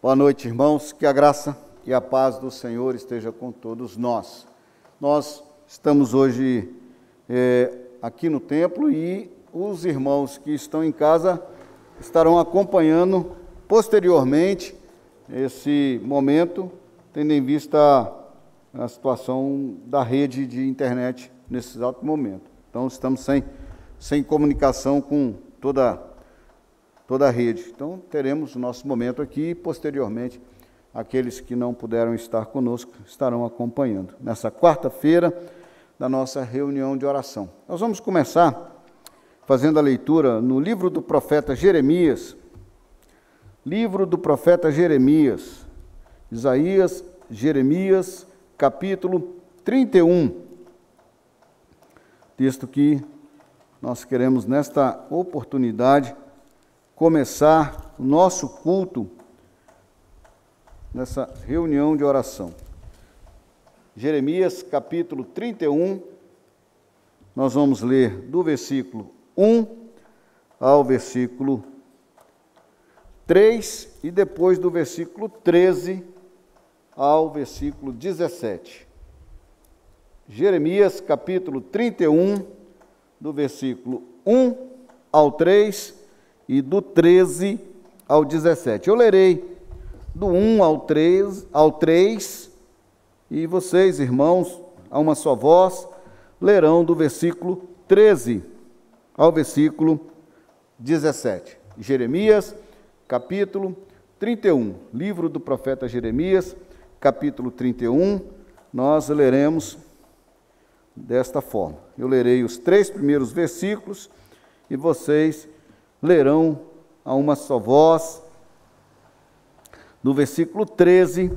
Boa noite, irmãos, que a graça e a paz do Senhor esteja com todos nós. Nós estamos hoje aqui no templo e os irmãos que estão em casa estarão acompanhando posteriormente esse momento, tendo em vista a situação da rede de internet nesse exato momento. Então, estamos sem comunicação com toda a rede. Então, teremos o nosso momento aqui e, posteriormente, aqueles que não puderam estar conosco estarão acompanhando, nessa quarta-feira da nossa reunião de oração. Nós vamos começar fazendo a leitura no livro do profeta Jeremias, Jeremias, capítulo 31, texto que nós queremos, nesta oportunidade, começar o nosso culto nessa reunião de oração. Jeremias, capítulo 31, nós vamos ler do versículo 1 ao versículo 3 e depois do versículo 13 ao versículo 17. Jeremias, capítulo 31, do versículo 1 ao 3 e do 13 ao 17. Eu lerei do 1 ao 3 e vocês, irmãos, a uma só voz, lerão do versículo 13 ao versículo 17. Jeremias, capítulo 31, livro do profeta Jeremias, capítulo 31, nós leremos desta forma. Eu lerei os 3 primeiros versículos e vocês lerão a uma só voz, do versículo 13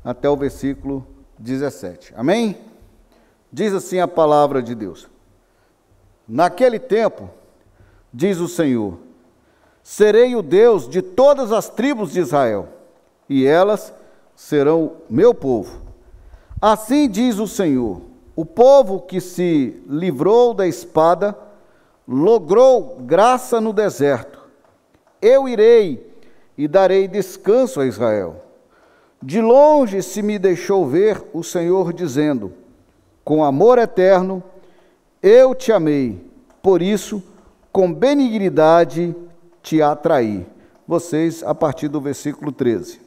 até o versículo 17. Amém? Diz assim a palavra de Deus. Naquele tempo, diz o Senhor, serei o Deus de todas as tribos de Israel, e elas serão meu povo. Assim diz o Senhor, o povo que se livrou da espada, logrou graça no deserto. Eu irei e darei descanso a Israel. De longe se me deixou ver o Senhor dizendo, com amor eterno, eu te amei, por isso, com benignidade te atraí. Vocês, a partir do versículo 13.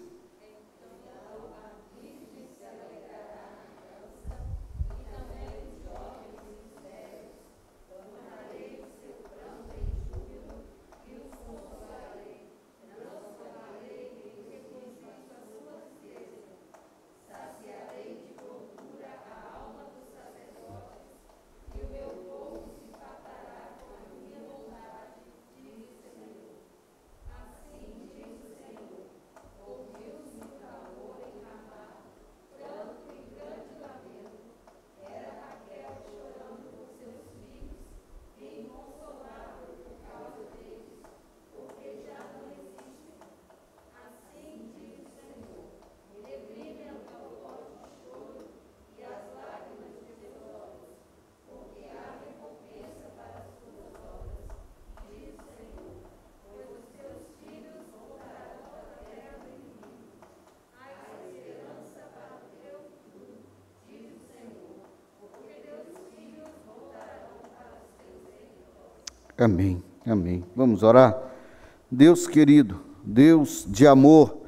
Amém, amém. Vamos orar? Deus querido, Deus de amor,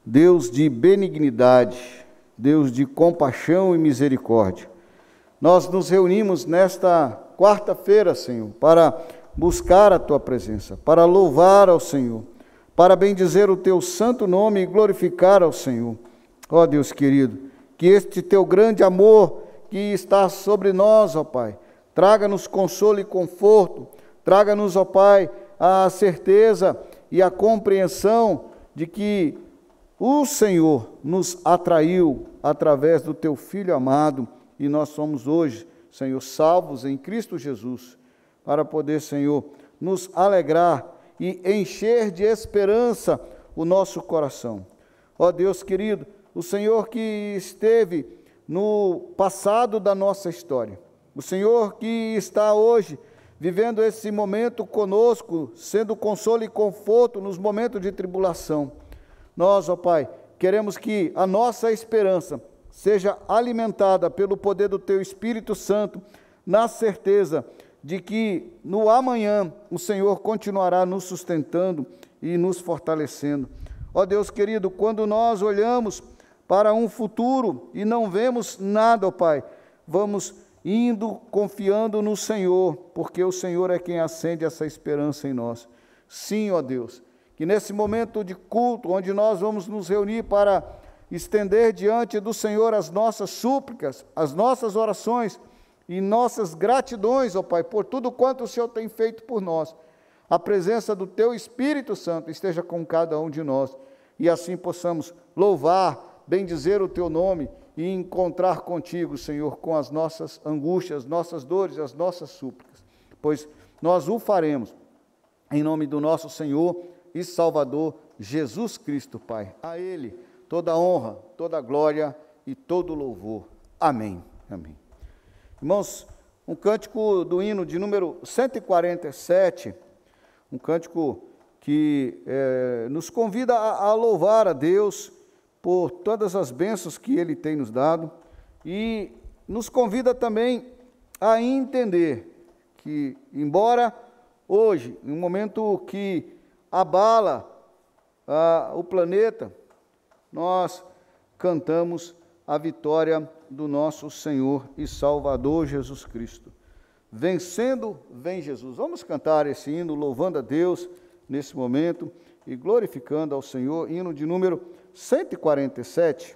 Deus de benignidade, Deus de compaixão e misericórdia, nós nos reunimos nesta quarta-feira, Senhor, para buscar a Tua presença, para louvar ao Senhor, para bendizer o Teu santo nome e glorificar ao Senhor. Ó Deus querido, que este Teu grande amor que está sobre nós, ó Pai, traga-nos consolo e conforto, traga-nos, ó Pai, a certeza e a compreensão de que o Senhor nos atraiu através do Teu Filho amado e nós somos hoje, Senhor, salvos em Cristo Jesus, para poder, Senhor, nos alegrar e encher de esperança o nosso coração. Ó Deus querido, o Senhor que esteve no passado da nossa história, o Senhor que está hoje vivendo esse momento conosco, sendo consolo e conforto nos momentos de tribulação. Nós, ó Pai, queremos que a nossa esperança seja alimentada pelo poder do Teu Espírito Santo, na certeza de que no amanhã o Senhor continuará nos sustentando e nos fortalecendo. Ó Deus querido, quando nós olhamos para um futuro e não vemos nada, ó Pai, vamos indo confiando no Senhor, porque o Senhor é quem acende essa esperança em nós. Sim, ó Deus, que nesse momento de culto, onde nós vamos nos reunir para estender diante do Senhor as nossas súplicas, as nossas orações e nossas gratidões, ó Pai, por tudo quanto o Senhor tem feito por nós, a presença do Teu Espírito Santo esteja com cada um de nós, e assim possamos louvar, bendizer o Teu nome e encontrar contigo, Senhor, com as nossas angústias, nossas dores, as nossas súplicas, pois nós o faremos, em nome do nosso Senhor e Salvador, Jesus Cristo, Pai. A Ele toda a honra, toda a glória e todo o louvor. Amém. Amém. Irmãos, um cântico do hino de número 147, um cântico que nos convida a louvar a Deus por todas as bênçãos que Ele tem nos dado e nos convida também a entender que, embora hoje, em um momento que abala o planeta, nós cantamos a vitória do nosso Senhor e Salvador Jesus Cristo. Vencendo, vem Jesus. Vamos cantar esse hino, louvando a Deus nesse momento e glorificando ao Senhor, hino de número 147.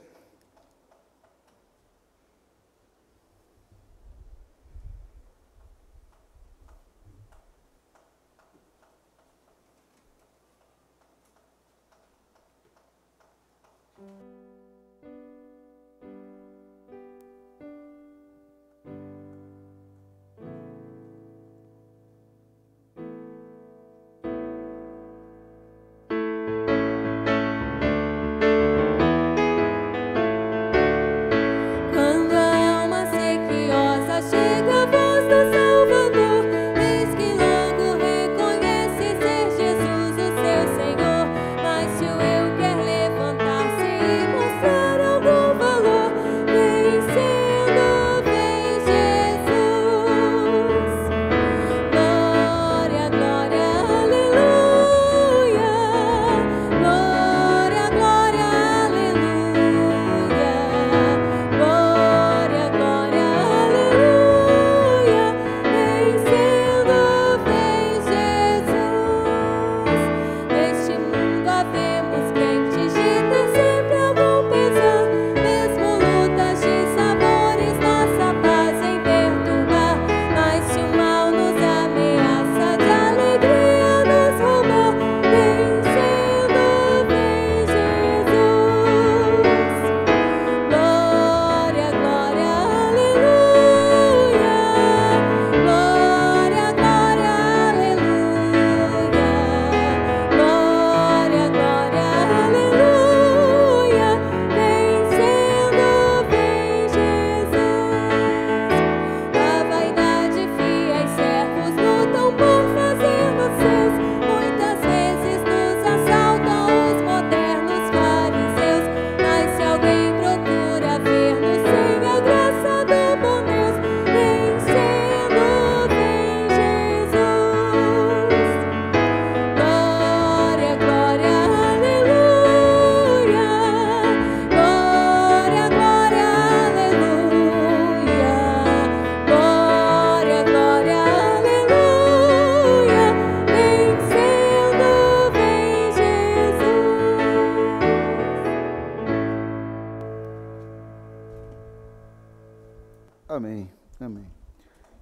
Amém, amém.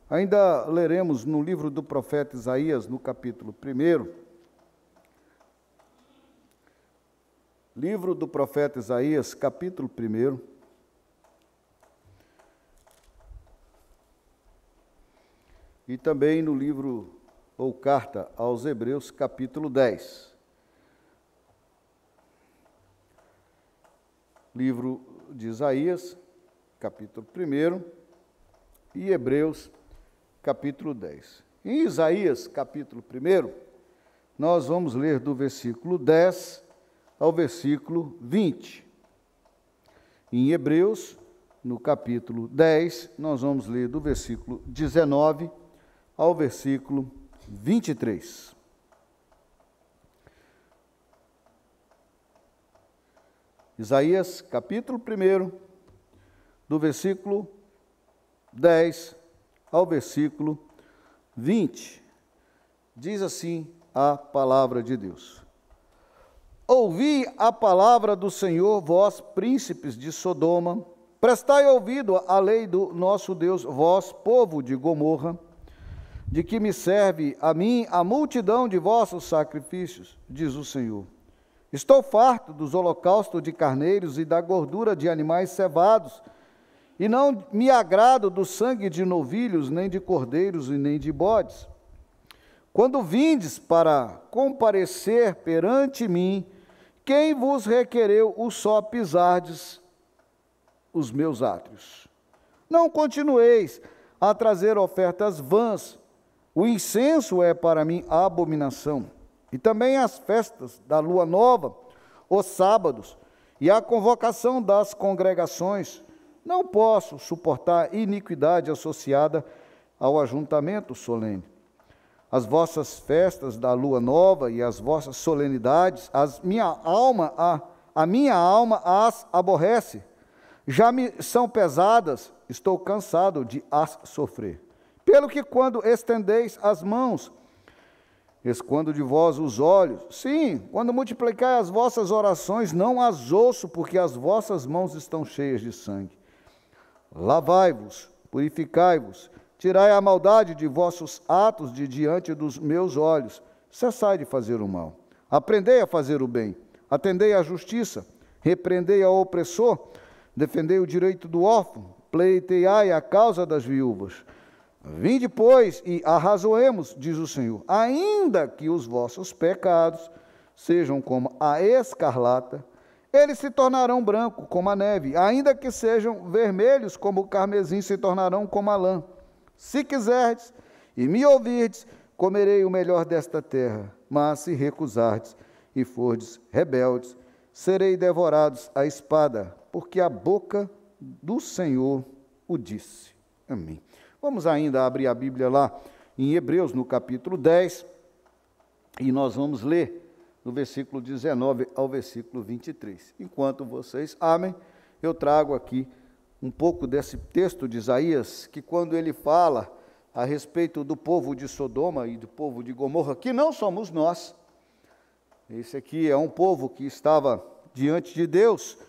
Ainda leremos no livro do profeta Isaías, no capítulo 1. Livro do profeta Isaías, capítulo 1. E também no livro ou carta aos Hebreus, capítulo 10. Livro de Isaías, capítulo 1, e Hebreus, capítulo 10. Em Isaías, capítulo 1, nós vamos ler do versículo 10 ao versículo 20. Em Hebreus, no capítulo 10, nós vamos ler do versículo 19 ao versículo 23. Isaías, capítulo 1, do versículo 10 ao versículo 20. Diz assim a palavra de Deus: Ouvi a palavra do Senhor, vós, príncipes de Sodoma, prestai ouvido à lei do nosso Deus, vós, povo de Gomorra, de que me serve a mim a multidão de vossos sacrifícios, diz o Senhor. Estou farto dos holocaustos de carneiros e da gordura de animais cevados, e não me agrado do sangue de novilhos, nem de cordeiros e nem de bodes. Quando vindes para comparecer perante mim, quem vos requereu o só pisardes os meus átrios? Não continueis a trazer ofertas vãs. O incenso é para mim abominação. E também as festas da lua nova, os sábados e a convocação das congregações. Não posso suportar iniquidade associada ao ajuntamento solene. As vossas festas da lua nova e as vossas solenidades, a minha alma as aborrece. Já me são pesadas, estou cansado de as sofrer. Pelo que quando estendeis as mãos, escondo de vós os olhos. Sim, quando multiplicai as vossas orações, não as ouço, porque as vossas mãos estão cheias de sangue. Lavai-vos, purificai-vos, tirai a maldade de vossos atos de diante dos meus olhos. Cessai de fazer o mal. Aprendei a fazer o bem. Atendei à justiça. Repreendei ao opressor. Defendei o direito do órfão. Pleiteai a causa das viúvas. Vinde, pois, e arrazoemos, diz o Senhor, ainda que os vossos pecados sejam como a escarlata, eles se tornarão branco como a neve, ainda que sejam vermelhos como o carmesim, se tornarão como a lã. Se quiserdes e me ouvirdes, comerei o melhor desta terra, mas se recusardes e fordes rebeldes, serei devorados à espada, porque a boca do Senhor o disse. Amém. Vamos ainda abrir a Bíblia lá em Hebreus, no capítulo 10, e nós vamos ler do versículo 19 ao versículo 23. Enquanto vocês abrem, eu trago aqui um pouco desse texto de Isaías, que quando ele fala a respeito do povo de Sodoma e do povo de Gomorra, que não somos nós. Esse aqui é um povo que estava diante de Deus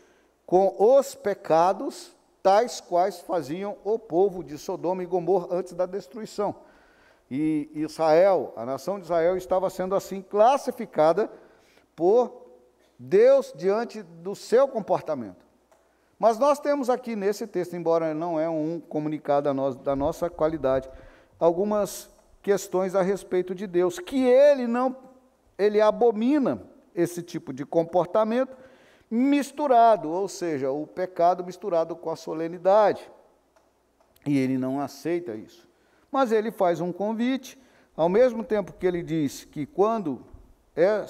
com os pecados tais quais faziam o povo de Sodoma e Gomorra antes da destruição. E Israel, a nação de Israel, estava sendo assim classificada por Deus diante do seu comportamento. Mas nós temos aqui nesse texto, embora não é um comunicado a nós da nossa qualidade, algumas questões a respeito de Deus, que ele abomina esse tipo de comportamento misturado, ou seja, o pecado misturado com a solenidade. E ele não aceita isso. Mas ele faz um convite, ao mesmo tempo que ele diz que quando é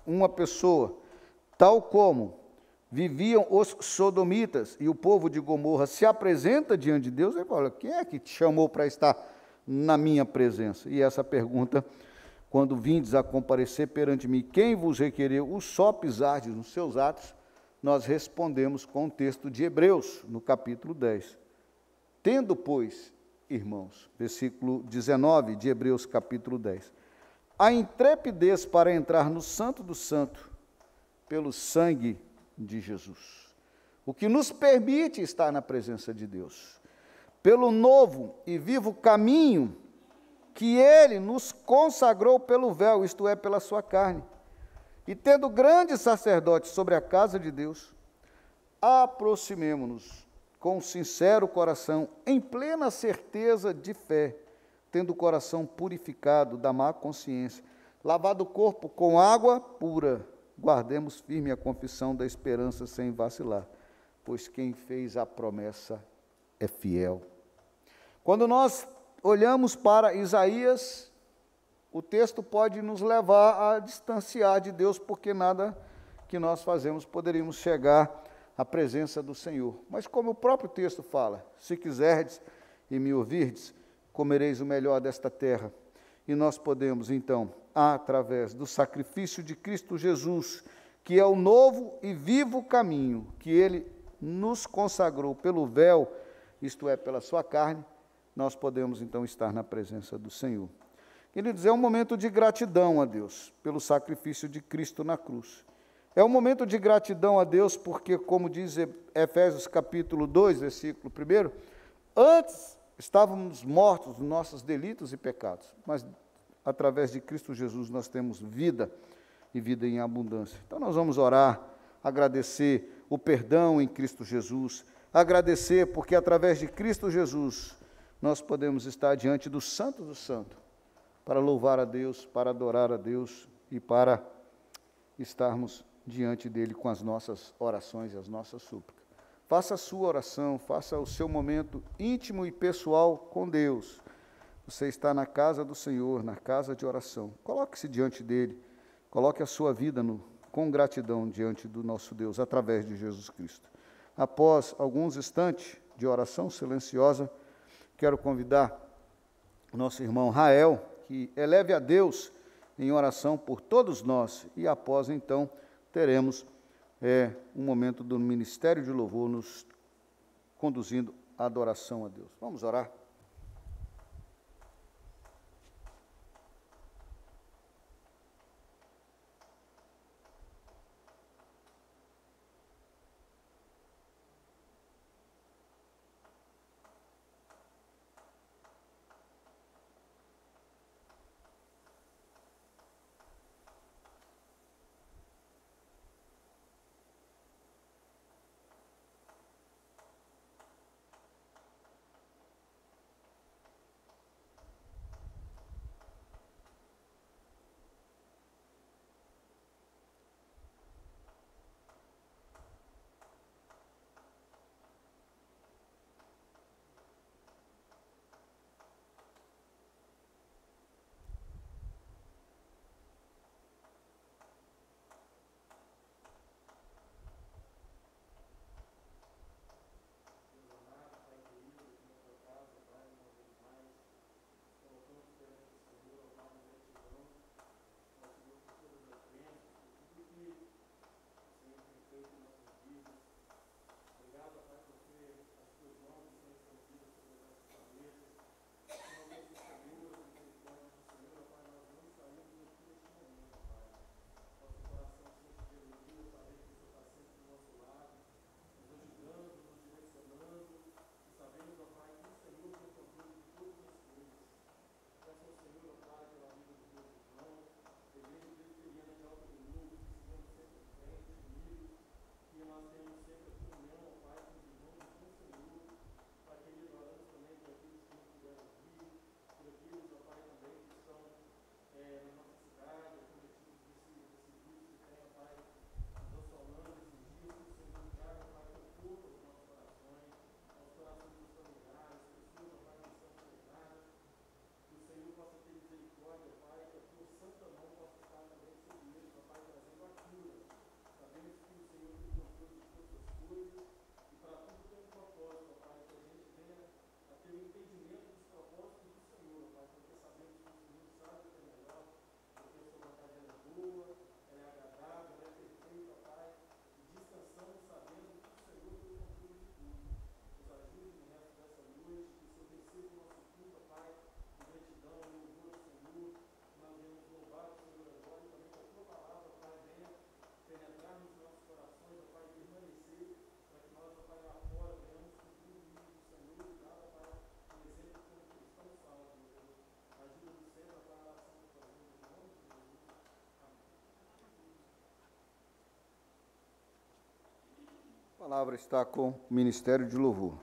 uma pessoa, tal como viviam os sodomitas e o povo de Gomorra, se apresenta diante de Deus, ele fala: quem é que te chamou para estar na minha presença? E essa pergunta, quando vindes a comparecer perante mim, quem vos requereu o só pisardes nos seus atos, nós respondemos com o texto de Hebreus, no capítulo 10. Tendo, pois, irmãos, versículo 19 de Hebreus, capítulo 10, a intrepidez para entrar no Santo do Santo pelo sangue de Jesus, o que nos permite estar na presença de Deus, pelo novo e vivo caminho que Ele nos consagrou pelo véu, isto é, pela sua carne. E tendo grande sacerdote sobre a casa de Deus, aproximemo-nos com sincero coração, em plena certeza de fé, tendo o coração purificado da má consciência, lavado o corpo com água pura, guardemos firme a confissão da esperança sem vacilar, pois quem fez a promessa é fiel. Quando nós olhamos para Isaías, o texto pode nos levar a distanciar de Deus, porque nada que nós fazemos, poderíamos chegar à presença do Senhor. Mas como o próprio texto fala, se quiserdes e me ouvirdes, comereis o melhor desta terra. E nós podemos, então, através do sacrifício de Cristo Jesus, que é o novo e vivo caminho, que Ele nos consagrou pelo véu, isto é, pela sua carne, nós podemos, então, estar na presença do Senhor. Queridos, é um momento de gratidão a Deus pelo sacrifício de Cristo na cruz. É um momento de gratidão a Deus porque, como diz Efésios capítulo 2, versículo 1, antes estávamos mortos nos nossos delitos e pecados, mas através de Cristo Jesus nós temos vida e vida em abundância. Então nós vamos orar, agradecer o perdão em Cristo Jesus, agradecer porque através de Cristo Jesus nós podemos estar diante do Santo do Santo, para louvar a Deus, para adorar a Deus e para estarmos diante dele com as nossas orações e as nossas súplicas. Faça a sua oração, faça o seu momento íntimo e pessoal com Deus. Você está na casa do Senhor, na casa de oração. Coloque-se diante dele, coloque a sua vida com gratidão diante do nosso Deus, através de Jesus Cristo. Após alguns instantes de oração silenciosa, quero convidar o nosso irmão Rael, que eleve a Deus em oração por todos nós, e após, então, teremos um momento do ministério de louvor nos conduzindo à adoração a Deus. Vamos orar? A palavra está com o Ministério de Louvor.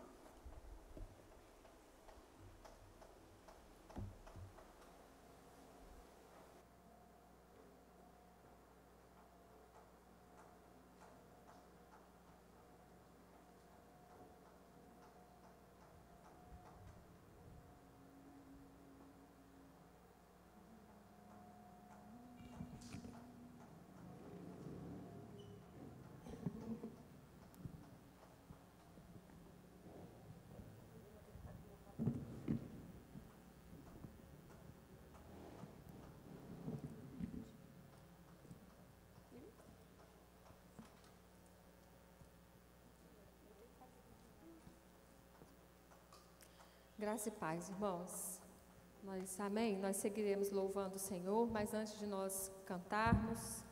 Graça e paz, irmãos. Amém? Nós seguiremos louvando o Senhor, mas antes de nós cantarmos,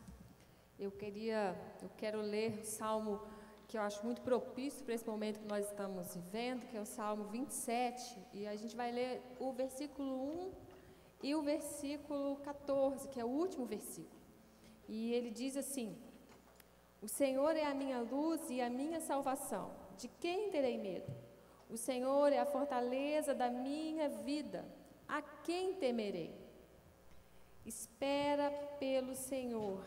eu quero ler o Salmo que eu acho muito propício para esse momento que nós estamos vivendo, que é o Salmo 27, e a gente vai ler o versículo 1 e o versículo 14, que é o último versículo. E ele diz assim: o Senhor é a minha luz e a minha salvação, de quem terei medo? O Senhor é a fortaleza da minha vida, a quem temerei? Espera pelo Senhor,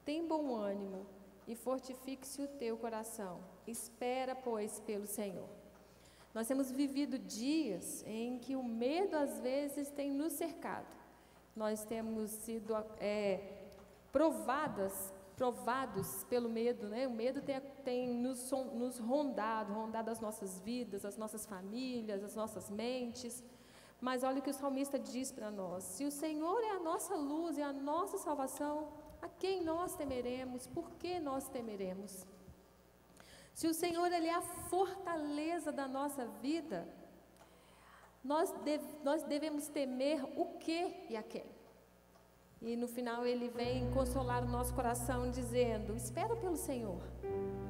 tem bom ânimo e fortifique-se o teu coração. Espera, pois, pelo Senhor. Nós temos vivido dias em que o medo às vezes tem nos cercado. Nós temos sido provados pelo medo, né? O medo tem nos rondado as nossas vidas, as nossas famílias, as nossas mentes. Mas olha o que o salmista diz para nós: se o Senhor é a nossa luz e a nossa salvação, a quem nós temeremos? Por que nós temeremos? Se o Senhor ele é a fortaleza da nossa vida, nós devemos temer o que e a quem? E no final ele vem consolar o nosso coração dizendo: espera pelo Senhor,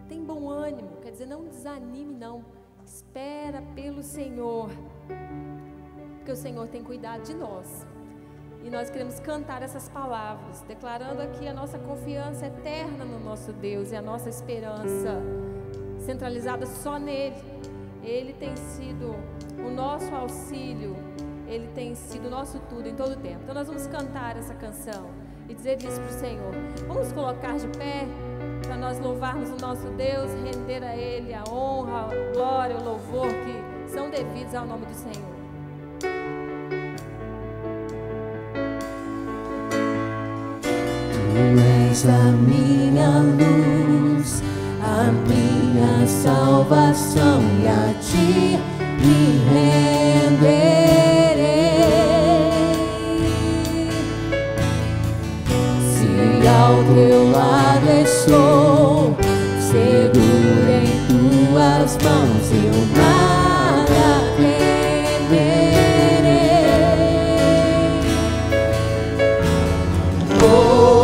tem bom ânimo, quer dizer, não desanime não, espera pelo Senhor, porque o Senhor tem cuidado de nós. E nós queremos cantar essas palavras, declarando aqui a nossa confiança eterna no nosso Deus e a nossa esperança centralizada só nele. Ele tem sido o nosso auxílio, ele tem sido o nosso tudo em todo o tempo. Então nós vamos cantar essa canção e dizer isso para o Senhor. Vamos colocar de pé para nós louvarmos o nosso Deus, render a Ele a honra, a glória, o louvor que são devidos ao nome do Senhor. Tu és a minha luz, a minha salvação, e a ti me renderei. Se ao teu lado estou, seguro em tuas mãos, eu nada temerei. Oh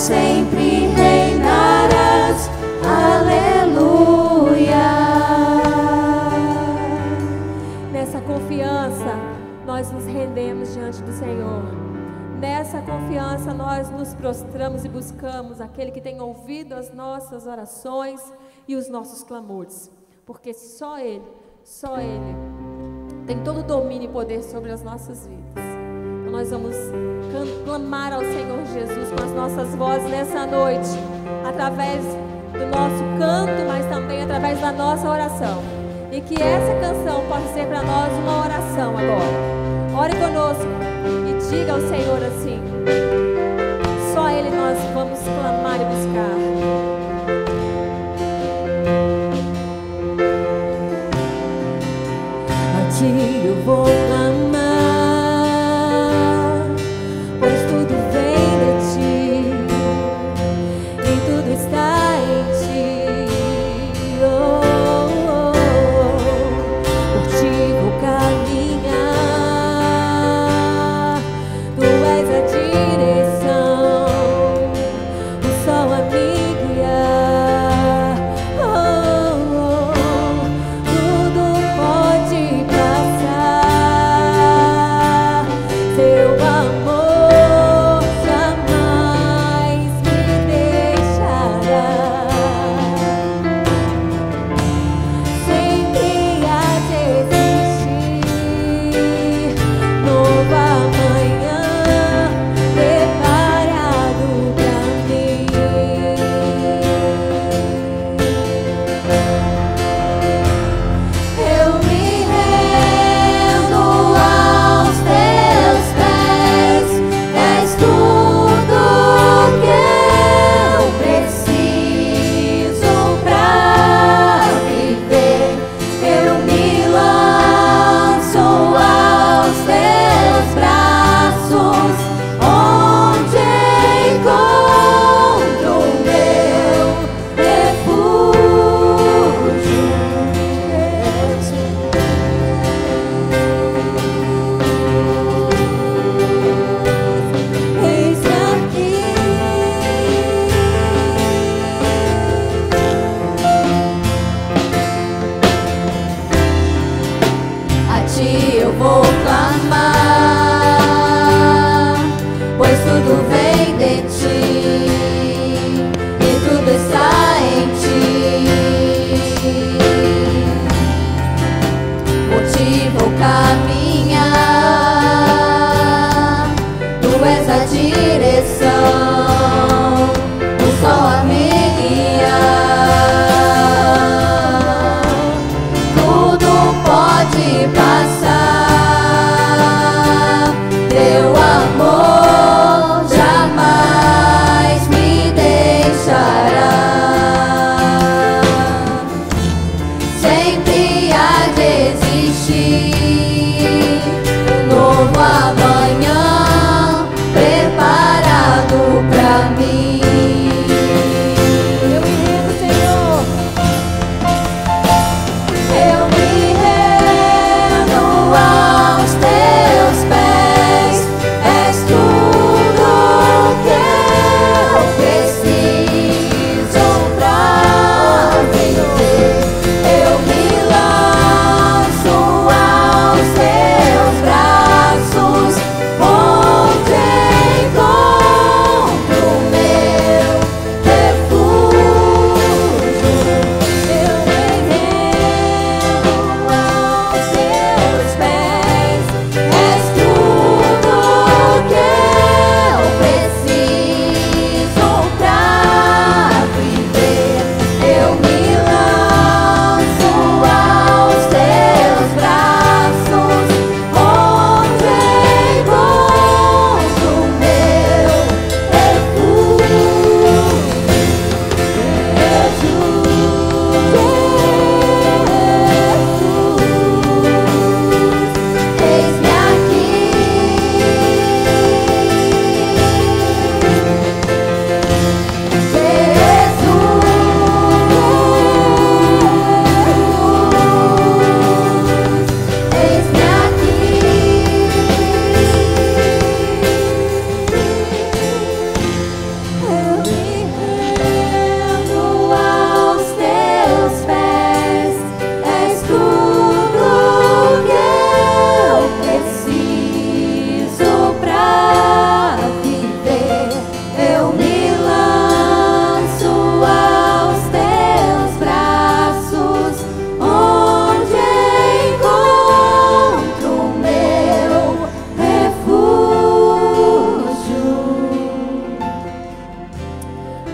sempre reinarás. Aleluia. Nessa confiança, nós nos rendemos diante do Senhor. Nessa confiança, nós nos prostramos e buscamos aquele que tem ouvido as nossas orações e os nossos clamores. Porque só Ele tem todo o domínio e poder sobre as nossas vidas. Então nós vamos clamar ao Senhor Jesus com as nossas vozes nessa noite, através do nosso canto, mas também através da nossa oração. E que essa canção possa ser para nós uma oração agora. Ore conosco e diga ao Senhor assim: só Ele nós vamos clamar e buscar. A Ti eu vou clamar, pois tudo vem de Ti e tudo está em Ti. Oh, oh, oh. Por Ti vou caminhar, Tu és a direção, o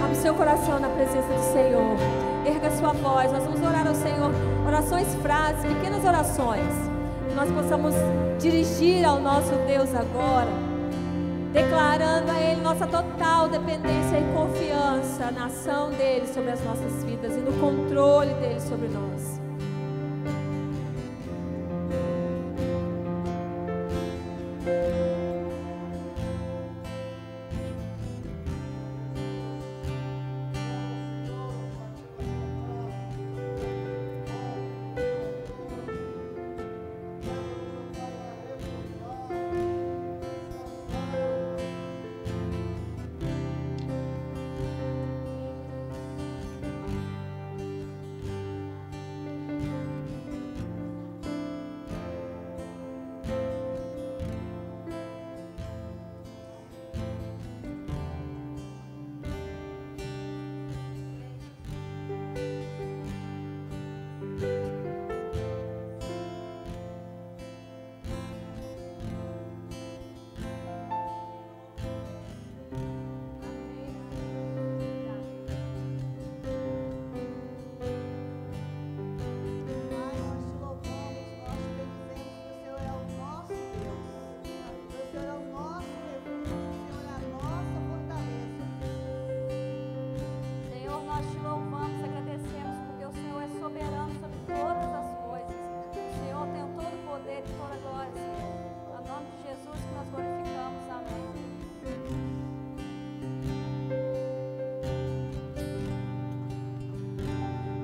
Abra o seu coração na presença do Senhor. Erga sua voz. Nós vamos orar ao Senhor. Orações, frases, pequenas orações. Que nós possamos dirigir ao nosso Deus agora, declarando a Ele nossa total dependência e confiança na ação dEle sobre as nossas vidas e no controle dEle sobre nós.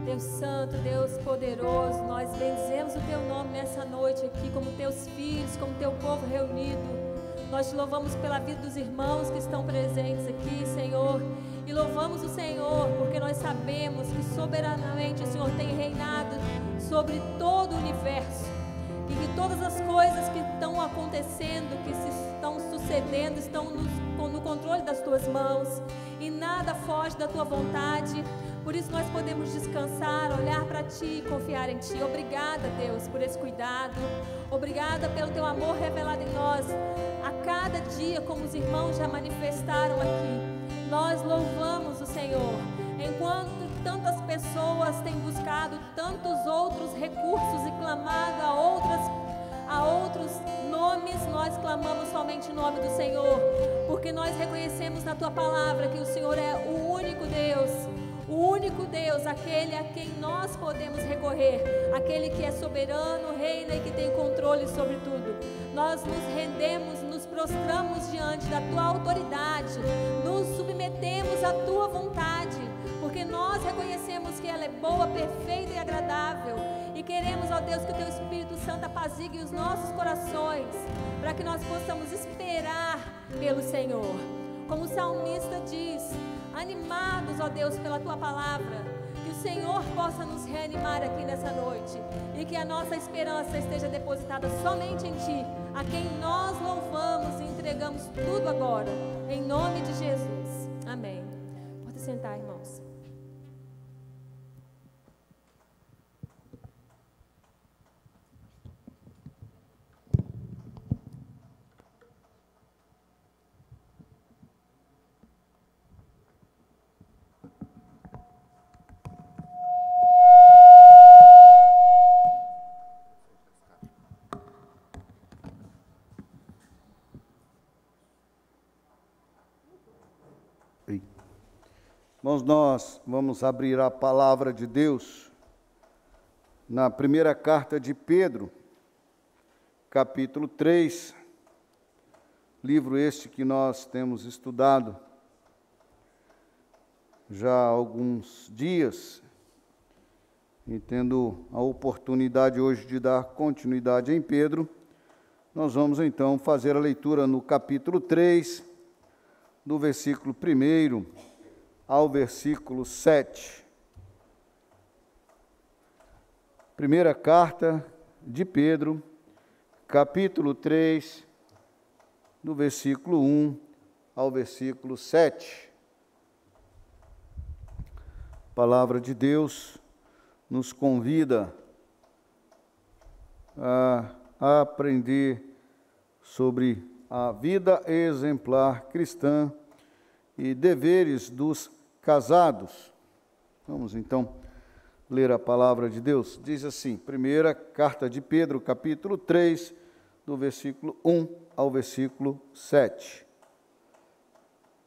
Deus Santo, Deus poderoso, nós bendizemos o Teu nome nessa noite aqui, como Teus filhos, como Teu povo reunido. Nós Te louvamos pela vida dos irmãos que estão presentes aqui, Senhor, e louvamos o Senhor, porque nós sabemos que soberanamente o Senhor tem reinado sobre todo o universo, e que todas as coisas que estão acontecendo, que se estão sucedendo, estão no controle das Tuas mãos, e nada foge da Tua vontade. Por isso nós podemos descansar, olhar para Ti e confiar em Ti. Obrigada, Deus, por esse cuidado. Obrigada pelo Teu amor revelado em nós a cada dia, como os irmãos já manifestaram aqui. Nós louvamos o Senhor. Enquanto tantas pessoas têm buscado tantos outros recursos e clamado a outros nomes, nós clamamos somente o nome do Senhor, porque nós reconhecemos na Tua palavra que o Senhor é o único Deus. O único Deus, aquele a quem nós podemos recorrer, aquele que é soberano, reina e que tem controle sobre tudo. Nós nos rendemos, nos prostramos diante da Tua autoridade, nos submetemos à Tua vontade, porque nós reconhecemos que ela é boa, perfeita e agradável, e queremos, ó Deus, que o Teu Espírito Santo apazigue os nossos corações, para que nós possamos esperar pelo Senhor. Como o salmista diz, animados, ó Deus, pela Tua palavra, que o Senhor possa nos reanimar aqui nessa noite, e que a nossa esperança esteja depositada somente em Ti, a quem nós louvamos e entregamos tudo agora, em nome de Jesus. Amém. Pode sentar, irmãos. Irmãos, nós vamos abrir a palavra de Deus na primeira carta de Pedro, capítulo 3, livro este que nós temos estudado já há alguns dias, e tendo a oportunidade hoje de dar continuidade em Pedro, nós vamos então fazer a leitura no capítulo 3, do versículo 1 ao versículo 7. Primeira carta de Pedro, capítulo 3, do versículo 1 ao versículo 7. A palavra de Deus nos convida a aprender sobre a vida exemplar cristã e deveres dos casados. Vamos então ler a palavra de Deus. Diz assim, primeira carta de Pedro, capítulo 3, do versículo 1 ao versículo 7.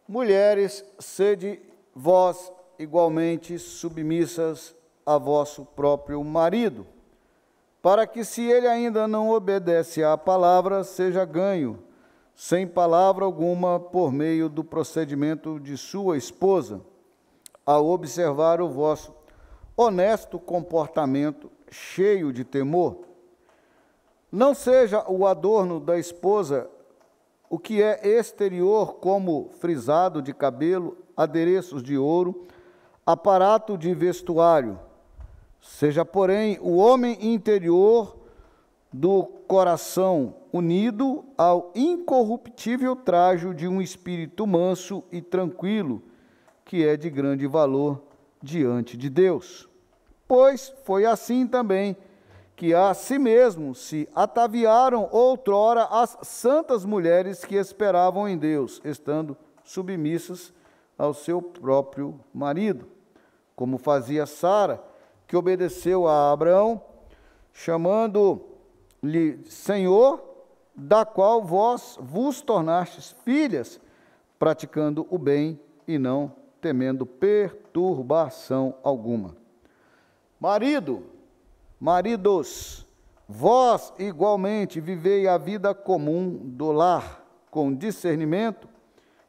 Mulheres, sede vós igualmente submissas a vosso próprio marido, para que, se ele ainda não obedece à palavra, seja ganho, sem palavra alguma, por meio do procedimento de sua esposa, ao observar o vosso honesto comportamento, cheio de temor. Não seja o adorno da esposa o que é exterior, como frisado de cabelo, adereços de ouro, aparato de vestuário. Seja, porém, o homem interior do coração unido ao incorruptível trajo de um espírito manso e tranquilo, que é de grande valor diante de Deus. Pois foi assim também que a si mesmo se ataviaram outrora as santas mulheres que esperavam em Deus, estando submissas ao seu próprio marido, como fazia Sara, que obedeceu a Abraão, chamando-lhe Senhor, da qual vós vos tornastes filhas, praticando o bem e não temendo perturbação alguma. Maridos, vós igualmente vivei a vida comum do lar, com discernimento,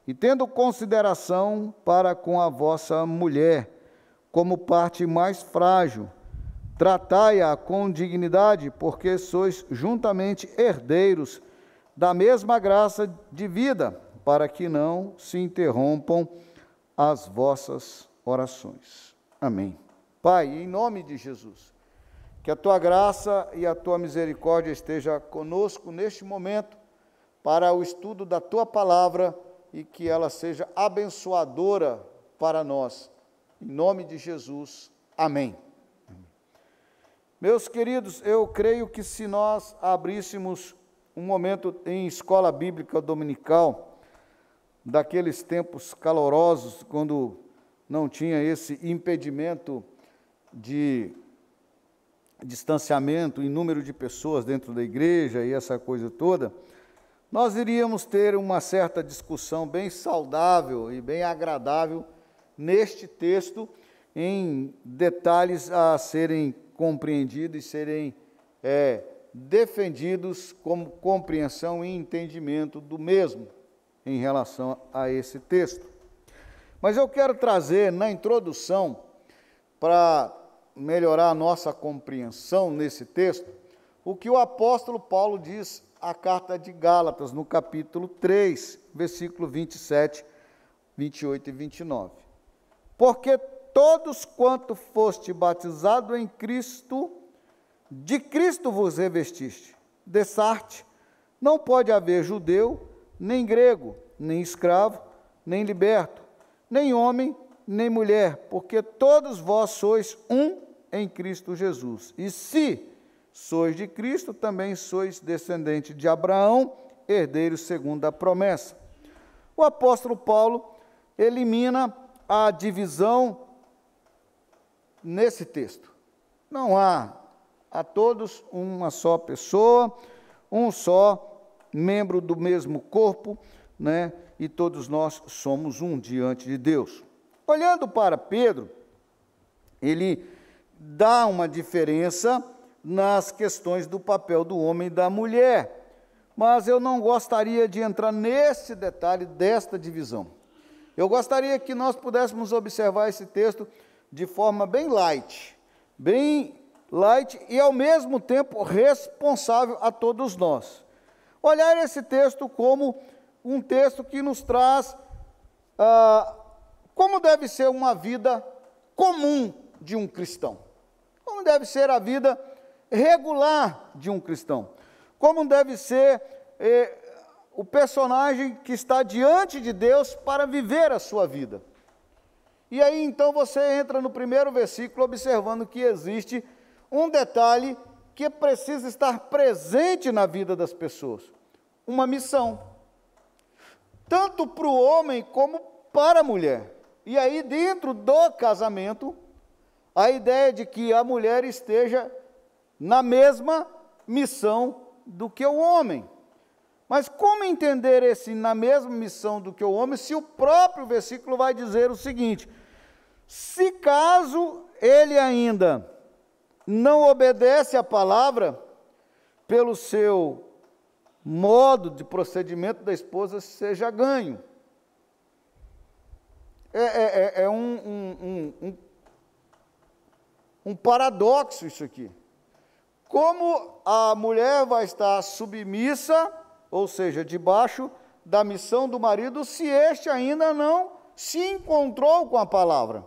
e tendo consideração para com a vossa mulher, como parte mais frágil. Tratai-a com dignidade, porque sois juntamente herdeiros da mesma graça de vida, para que não se interrompam as vossas orações. Amém. Pai, em nome de Jesus, que a Tua graça e a Tua misericórdia esteja conosco neste momento, para o estudo da Tua palavra, e que ela seja abençoadora para nós. Em nome de Jesus. Amém. Meus queridos, eu creio que se nós abríssemos um momento em escola bíblica dominical, daqueles tempos calorosos, quando não tinha esse impedimento de distanciamento em número de pessoas dentro da igreja e essa coisa toda, nós iríamos ter uma certa discussão bem saudável e bem agradável neste texto, em detalhes a serem compreendidos e serem defendidos como compreensão e entendimento do mesmo em relação a esse texto. Mas eu quero trazer na introdução, para melhorar a nossa compreensão nesse texto, o que o apóstolo Paulo diz à carta de Gálatas, no capítulo 3, versículo 27, 28 e 29. Porque todos quanto foste batizado em Cristo, de Cristo vos revestiste. Dessarte, não pode haver judeu, nem grego, nem escravo, nem liberto, nem homem, nem mulher, porque todos vós sois um em Cristo Jesus. E se sois de Cristo, também sois descendente de Abraão, herdeiros segundo a promessa. O apóstolo Paulo elimina a divisão nesse texto. Não há a todos uma só pessoa, um só membro do mesmo corpo, né? E todos nós somos um diante de Deus. Olhando para Pedro, ele dá uma diferença nas questões do papel do homem e da mulher, mas eu não gostaria de entrar nesse detalhe desta divisão. Eu gostaria que nós pudéssemos observar esse texto de forma bem light e ao mesmo tempo responsável a todos nós. Olhar esse texto como um texto que nos traz como deve ser uma vida comum de um cristão, como deve ser a vida regular de um cristão, como deve ser o personagem que está diante de Deus para viver a sua vida. E aí então você entra no primeiro versículo observando que existe um detalhe que precisa estar presente na vida das pessoas, uma missão, tanto para o homem como para a mulher. E aí, dentro do casamento, a ideia de que a mulher esteja na mesma missão do que o homem. Mas como entender esse na mesma missão do que o homem, se o próprio versículo vai dizer o seguinte: se caso ele ainda não obedece à palavra, pelo seu modo de procedimento da esposa seja ganho. É um paradoxo isso aqui. Como a mulher vai estar submissa, ou seja, debaixo da missão do marido, se este ainda não se encontrou com a palavra?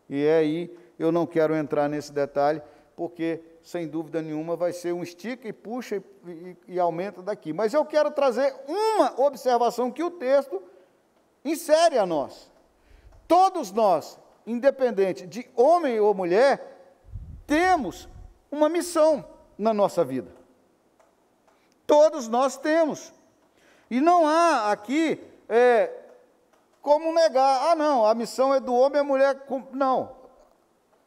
E aí eu não quero entrar nesse detalhe, porque, sem dúvida nenhuma, vai ser um estica e puxa e aumenta daqui. Mas eu quero trazer uma observação que o texto insere a nós. Todos nós, independente de homem ou mulher, temos uma missão na nossa vida. Todos nós temos. E não há aqui como negar, não, a missão é do homem e a mulher. Não.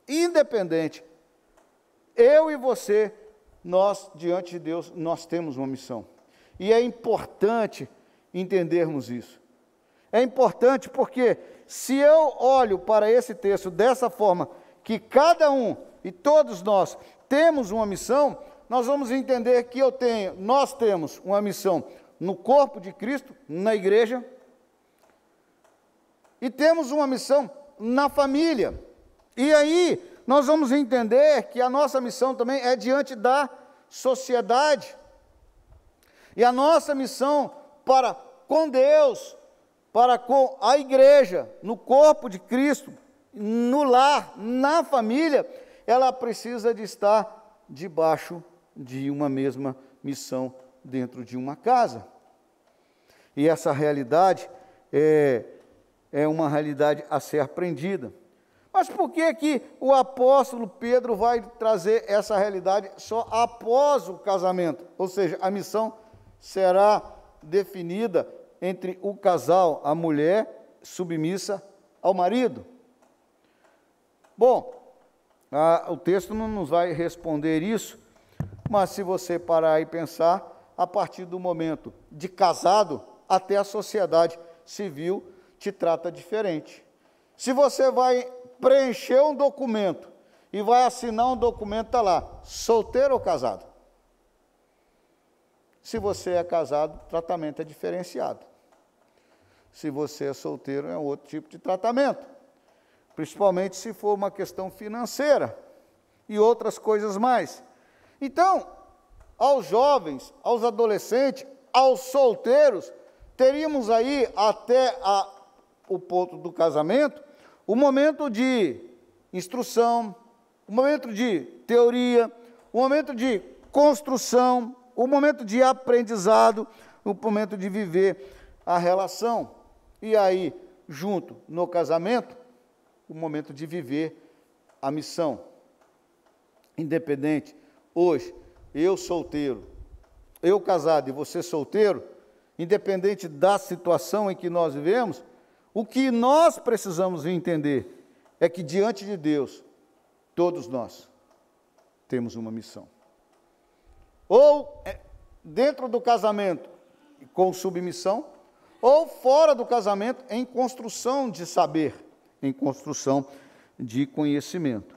Independente, eu e você, nós, diante de Deus, nós temos uma missão. E é importante entendermos isso. É importante porque, se eu olho para esse texto dessa forma, que cada um e todos nós temos uma missão, nós vamos entender que nós temos uma missão no corpo de Cristo, na igreja, e temos uma missão na família. E aí, nós vamos entender que a nossa missão também é diante da sociedade. E a nossa missão para com Deus, para com a igreja, no corpo de Cristo, no lar, na família, ela precisa de estar debaixo de uma mesma missão dentro de uma casa. E essa realidade é uma realidade a ser aprendida. Mas por que que o apóstolo Pedro vai trazer essa realidade só após o casamento? Ou seja, a missão será definida entre o casal, a mulher submissa ao marido. Bom, o texto não nos vai responder isso, mas se você parar e pensar, a partir do momento de casado, até a sociedade civil te trata diferente. Se você vai preencher um documento e vai assinar um documento, está lá, solteiro ou casado? Se você é casado, o tratamento é diferenciado. Se você é solteiro, é outro tipo de tratamento. Principalmente se for uma questão financeira e outras coisas mais. Então, aos jovens, aos adolescentes, aos solteiros, teríamos aí até o ponto do casamento, o momento de instrução, o momento de teoria, o momento de construção, o momento de aprendizado, o momento de viver a relação. E aí, junto no casamento, o momento de viver a missão. Independente, hoje, eu solteiro, eu casado e você solteiro, independente da situação em que nós vivemos, o que nós precisamos entender é que diante de Deus, todos nós temos uma missão. Ou dentro do casamento, com submissão, ou fora do casamento, em construção de saber, em construção de conhecimento.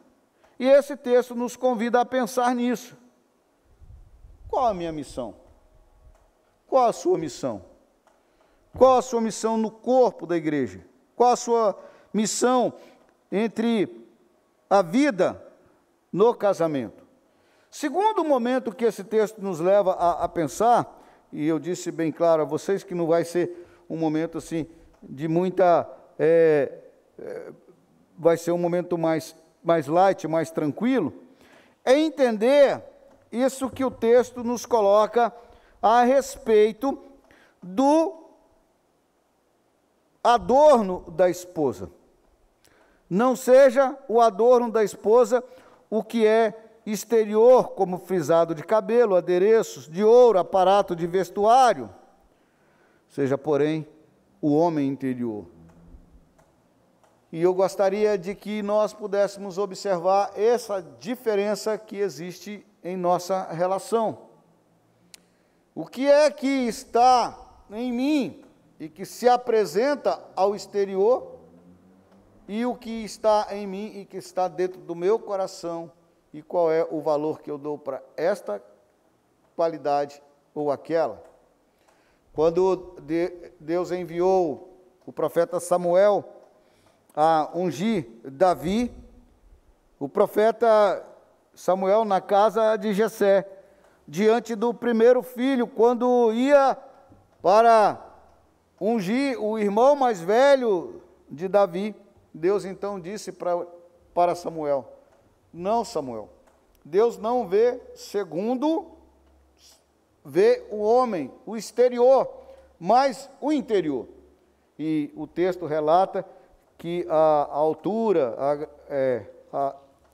E esse texto nos convida a pensar nisso. Qual a minha missão? Qual a sua missão? Qual a sua missão no corpo da igreja? Qual a sua missão entre a vida no casamento? Segundo momento que esse texto nos leva a pensar, e eu disse bem claro a vocês que não vai ser um momento assim de muita... vai ser um momento mais light, mais tranquilo, é entender isso que o texto nos coloca a respeito do adorno da esposa. Não seja o adorno da esposa o que é exterior, como frisado de cabelo, adereços de ouro, aparato de vestuário. Seja, porém, o homem interior. E eu gostaria de que nós pudéssemos observar essa diferença que existe em nossa relação. O que é que está em mim e que se apresenta ao exterior, e o que está em mim e que está dentro do meu coração, e qual é o valor que eu dou para esta qualidade ou aquela. Quando Deus enviou o profeta Samuel a ungir Davi, o profeta Samuel na casa de Jessé, diante do primeiro filho, quando ia para ungir o irmão mais velho de Davi, Deus então disse para Samuel: não, Samuel, Deus não vê segundo vê o homem, o exterior, mas o interior. E o texto relata que a altura,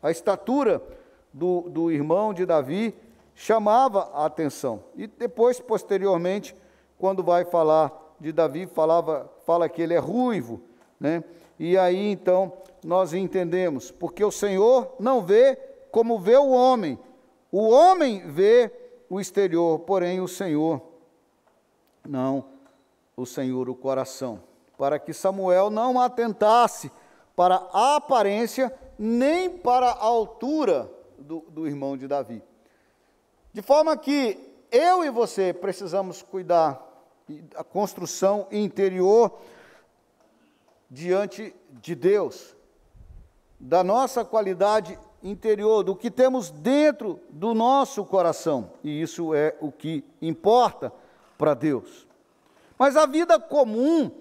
a estatura do irmão de Davi chamava a atenção. E depois, posteriormente, quando vai falar de Davi, fala que ele é ruivo, né? E aí, então, nós entendemos, porque o Senhor não vê como vê o homem vê o exterior, porém o Senhor, não, o Senhor, o coração, para que Samuel não atentasse para a aparência, nem para a altura do irmão de Davi. De forma que eu e você precisamos cuidar da construção interior diante de Deus, da nossa qualidade interior, do que temos dentro do nosso coração, e isso é o que importa para Deus. Mas a vida comum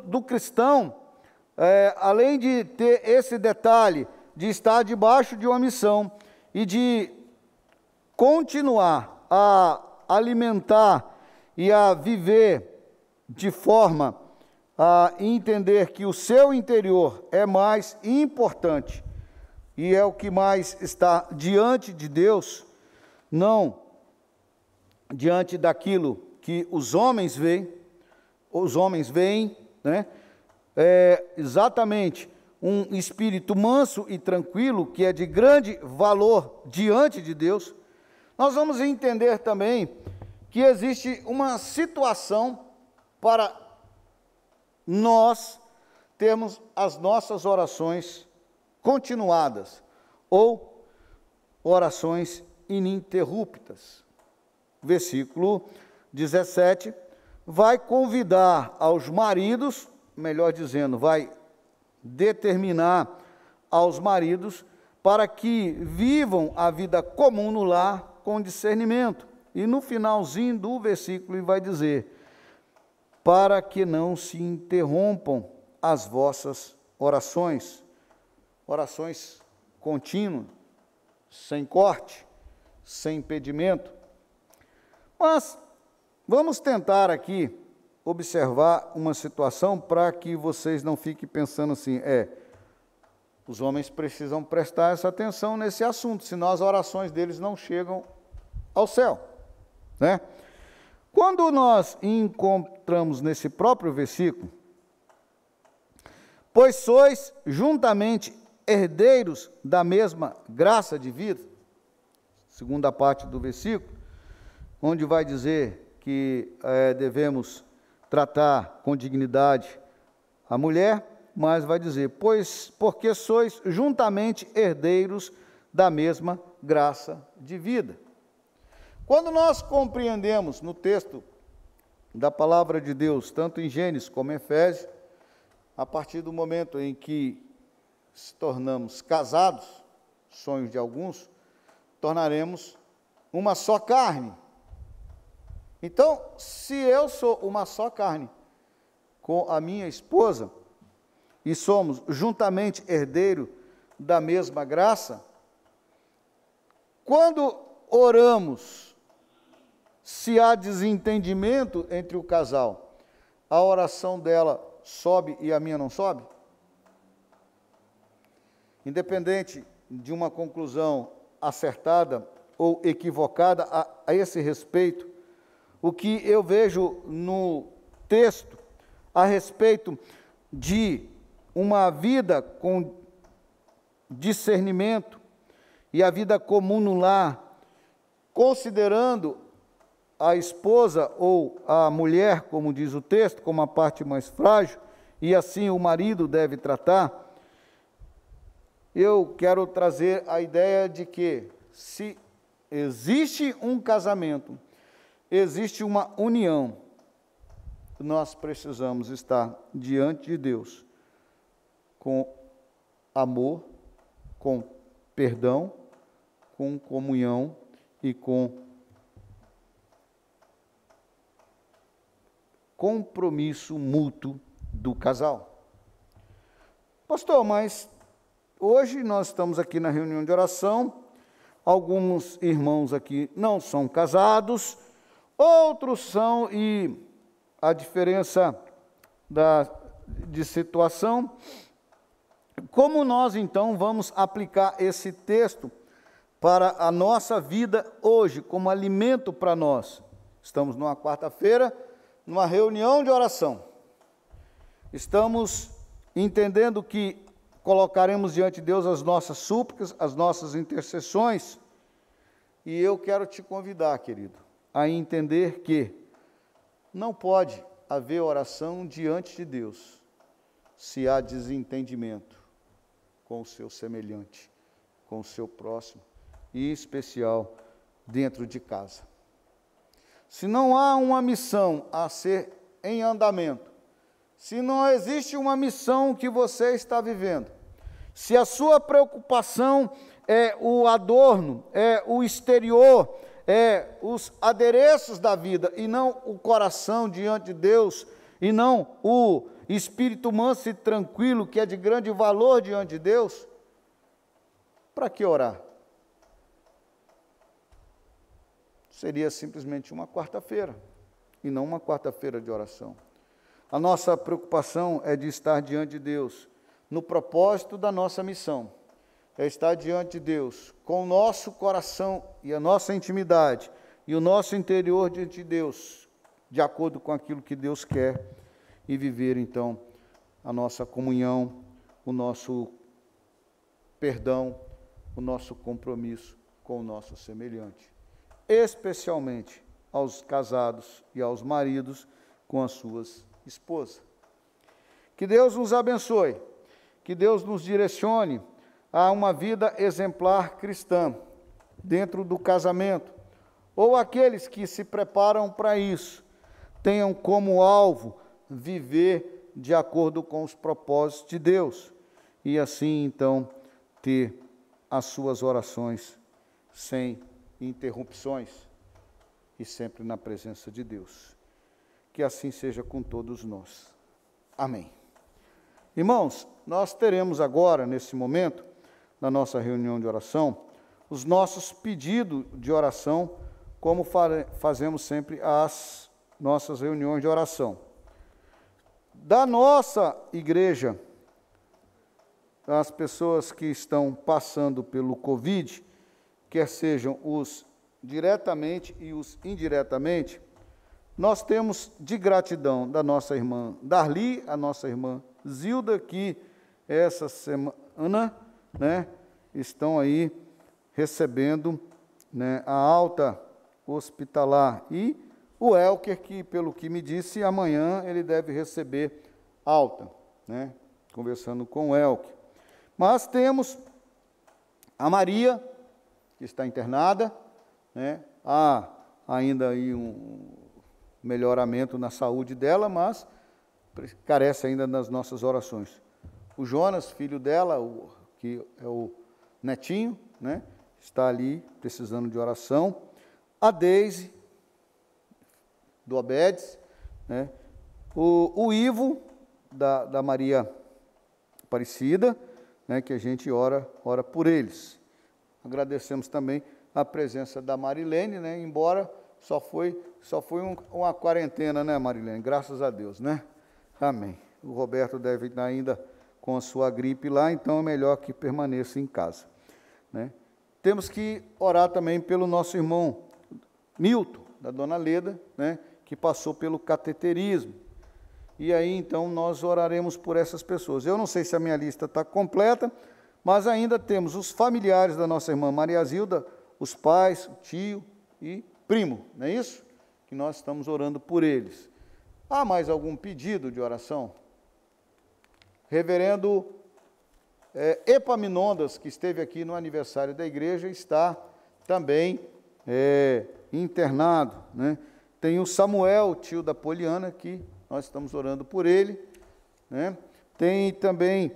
do cristão, além de ter esse detalhe de estar debaixo de uma missão e de continuar a alimentar e a viver de forma a entender que o seu interior é mais importante e é o que mais está diante de Deus, não diante daquilo que os homens veem, né? Exatamente um espírito manso e tranquilo, que é de grande valor diante de Deus. Nós vamos entender também que existe uma situação para nós termos as nossas orações continuadas, ou orações ininterruptas. Versículo 17, vai convidar aos maridos, melhor dizendo, vai determinar aos maridos para que vivam a vida comum no lar com discernimento. E no finalzinho do versículo ele vai dizer: para que não se interrompam as vossas orações, orações contínuas, sem corte, sem impedimento. Mas vamos tentar aqui observar uma situação para que vocês não fiquem pensando assim, os homens precisam prestar essa atenção nesse assunto, senão as orações deles não chegam ao céu, né? Quando nós encontramos nesse próprio versículo, pois sois juntamente herdeiros da mesma graça de vida, segunda parte do versículo, onde vai dizer que devemos tratar com dignidade a mulher, mas vai dizer, porque sois juntamente herdeiros da mesma graça de vida. Quando nós compreendemos no texto da palavra de Deus, tanto em Gênesis como em Efésios, a partir do momento em que se tornamos casados, sonhos de alguns, tornaremos uma só carne. Então, se eu sou uma só carne com a minha esposa, e somos juntamente herdeiros da mesma graça, quando oramos, se há desentendimento entre o casal, a oração dela sobe e a minha não sobe? Independente de uma conclusão acertada ou equivocada a esse respeito, o que eu vejo no texto a respeito de uma vida com discernimento e a vida comum no lar, considerando a esposa ou a mulher, como diz o texto, como a parte mais frágil, e assim o marido deve tratar, eu quero trazer a ideia de que, se existe um casamento, existe uma união, nós precisamos estar diante de Deus com amor, com perdão, com comunhão e com compromisso mútuo do casal. Pastor, mas hoje nós estamos aqui na reunião de oração, alguns irmãos aqui não são casados, outros são, e a diferença de situação, como nós então vamos aplicar esse texto para a nossa vida hoje, como alimento para nós? Estamos numa quarta-feira, numa reunião de oração. Estamos entendendo que colocaremos diante de Deus as nossas súplicas, as nossas intercessões, e eu quero te convidar, querido, a entender que não pode haver oração diante de Deus se há desentendimento com o seu semelhante, com o seu próximo, e em especial dentro de casa. Se não há uma missão a ser em andamento, se não existe uma missão que você está vivendo, se a sua preocupação é o adorno, é o exterior, é os adereços da vida, e não o coração diante de Deus, e não o espírito manso e tranquilo, que é de grande valor diante de Deus, para que orar? Seria simplesmente uma quarta-feira, e não uma quarta-feira de oração. A nossa preocupação é de estar diante de Deus, no propósito da nossa missão, é estar diante de Deus, com o nosso coração e a nossa intimidade, e o nosso interior diante de Deus, de acordo com aquilo que Deus quer, e viver então a nossa comunhão, o nosso perdão, o nosso compromisso com o nosso semelhante, especialmente aos casados e aos maridos com as suas esposas. Que Deus nos abençoe, que Deus nos direcione a uma vida exemplar cristã dentro do casamento, ou aqueles que se preparam para isso, tenham como alvo viver de acordo com os propósitos de Deus, e assim então ter as suas orações sem interrupções e sempre na presença de Deus. Que assim seja com todos nós. Amém. Irmãos, nós teremos agora, nesse momento, na nossa reunião de oração, os nossos pedidos de oração, como fazemos sempre as nossas reuniões de oração. Da nossa igreja, as pessoas que estão passando pelo Covid, quer sejam os diretamente e os indiretamente, nós temos de gratidão da nossa irmã Darli, a nossa irmã Zilda, que essa semana, estão aí recebendo, a alta hospitalar, e o Elker, que pelo que me disse, amanhã ele deve receber alta, conversando com o Elker. Mas temos a Maria, que está internada, há ainda aí um melhoramento na saúde dela, mas carece ainda das nossas orações. O Jonas, filho dela, que é o netinho, está ali precisando de oração. A Deise, do Abedes, o Ivo, da Maria Aparecida, que a gente ora por eles. Agradecemos também a presença da Marilene, embora só foi uma quarentena, Marilene? Graças a Deus, Amém. O Roberto deve estar ainda com a sua gripe lá, então é melhor que permaneça em casa, Temos que orar também pelo nosso irmão Milton, da dona Leda, que passou pelo cateterismo. e aí então nós oraremos por essas pessoas. Eu não sei se a minha lista está completa, mas ainda temos os familiares da nossa irmã Maria Zilda, os pais, o tio e primo, não é isso? Que nós estamos orando por eles. Há mais algum pedido de oração? Reverendo Epaminondas, que esteve aqui no aniversário da igreja, está também internado, né? Tem o Samuel, tio da Poliana, que nós estamos orando por ele, né? Tem também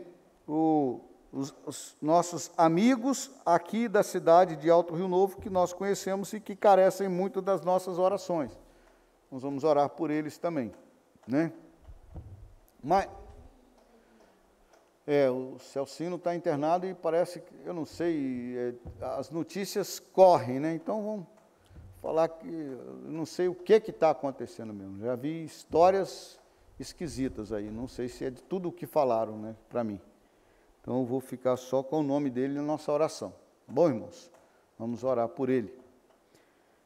os nossos amigos aqui da cidade de Alto Rio Novo, que nós conhecemos e que carecem muito das nossas orações. Nós vamos orar por eles também, né? Mas o Celcino está internado e parece que, eu não sei, as notícias correm, né? Então vamos falar que eu não sei o que está acontecendo mesmo. Já vi histórias esquisitas aí, não sei se é de tudo o que falaram, né, para mim. Então eu vou ficar só com o nome dele na nossa oração. Tá bom, irmãos? Vamos orar por ele.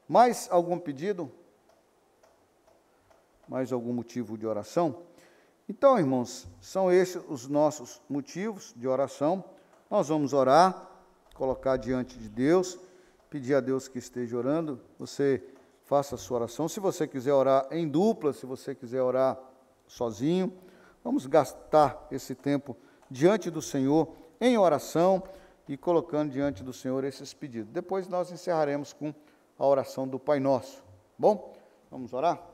Mais algum pedido? Mais algum motivo de oração? Então, irmãos, são esses os nossos motivos de oração. Nós vamos orar, colocar diante de Deus, pedir a Deus que esteja orando. Você faça a sua oração. Se você quiser orar em dupla, se você quiser orar sozinho, vamos gastar esse tempo diante do Senhor em oração e colocando diante do Senhor esses pedidos. Depois nós encerraremos com a oração do Pai Nosso. Bom? Vamos orar?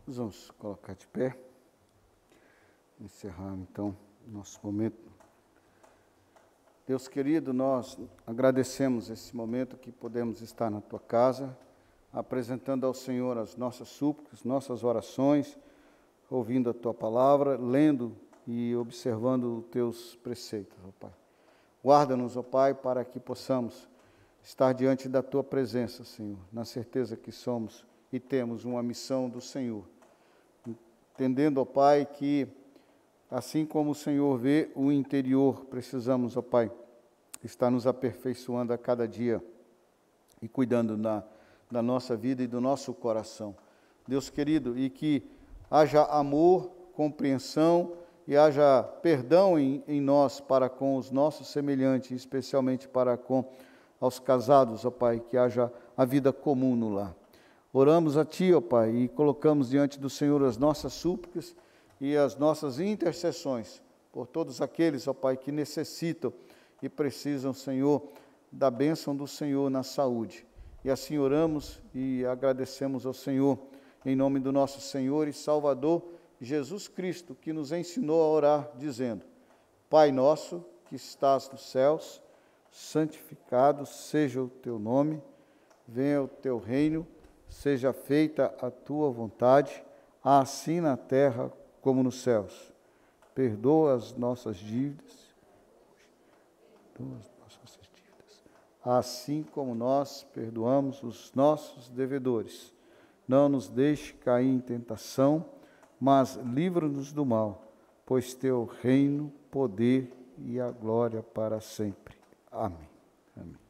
Nós vamos colocar de pé, encerrar então nosso momento. Deus querido, nós agradecemos esse momento que podemos estar na Tua casa, apresentando ao Senhor as nossas súplicas, nossas orações, ouvindo a Tua palavra, lendo e observando os Teus preceitos, ó Pai. Guarda-nos, ó Pai, para que possamos estar diante da Tua presença, Senhor, na certeza que somos e temos uma missão do Senhor. Entendendo, ó Pai, que assim como o Senhor vê o interior, precisamos, ó Pai, estar nos aperfeiçoando a cada dia e cuidando da nossa vida e do nosso coração. Deus querido, e que haja amor, compreensão e haja perdão em nós para com os nossos semelhantes, especialmente para com aos casados, ó Pai, que haja a vida comum no lar. Oramos a Ti, ó Pai, e colocamos diante do Senhor as nossas súplicas e as nossas intercessões por todos aqueles, ó Pai, que necessitam e precisam, Senhor, da bênção do Senhor na saúde. E assim oramos e agradecemos ao Senhor, em nome do nosso Senhor e Salvador, Jesus Cristo, que nos ensinou a orar, dizendo: Pai nosso, que estás nos céus, santificado seja o Teu nome, venha o Teu reino, seja feita a Tua vontade, assim na terra como nos céus. Perdoa as nossas dívidas, assim como nós perdoamos os nossos devedores. Não nos deixe cair em tentação, mas livra-nos do mal, pois Teu reino, poder e a glória para sempre. Amém. Amém.